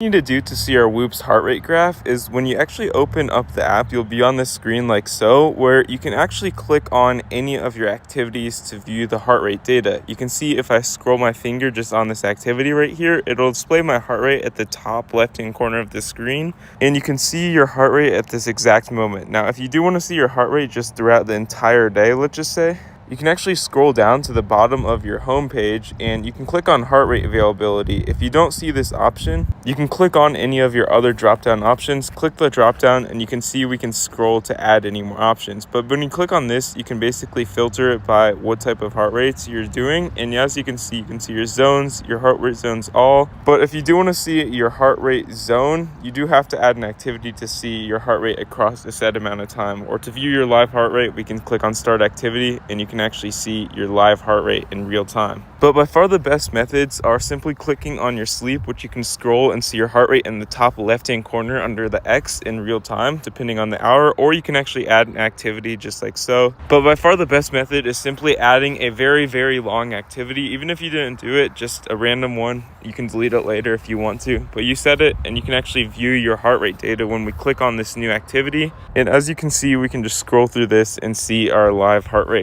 Need to do to see our Whoop's heart rate graph is when you actually open up the app, you'll be on this screen like so, where you can actually click on any of your activities to view the heart rate data. You can see if I scroll my finger just on this activity right here, it'll display my heart rate at the top left-hand corner of the screen, and you can see your heart rate at this exact moment. Now, if you do want to see your heart rate just throughout the entire day, let's just say, you can actually scroll down to the bottom of your home page and you can click on heart rate availability. If you don't see this option, you can click on any of your other drop-down options, click the drop-down, and you can see we can scroll to add any more options. But when you click on this, you can basically filter it by what type of heart rates you're doing. And as you can see your zones, your heart rate zones all. But if you do want to see your heart rate zone, you do have to add an activity to see your heart rate across a set amount of time. Or to view your live heart rate, we can click on start activity and you can actually see your live heart rate in real time. But by far the best methods are simply clicking on your sleep, which you can scroll and see your heart rate in the top left-hand corner under the X in real time, depending on the hour, or you can actually add an activity just like so. But by far the best method is simply adding a very, very long activity. Even if you didn't do it, just a random one, you can delete it later if you want to, but you set it and you can actually view your heart rate data when we click on this new activity. And as you can see, we can just scroll through this and see our live heart rate.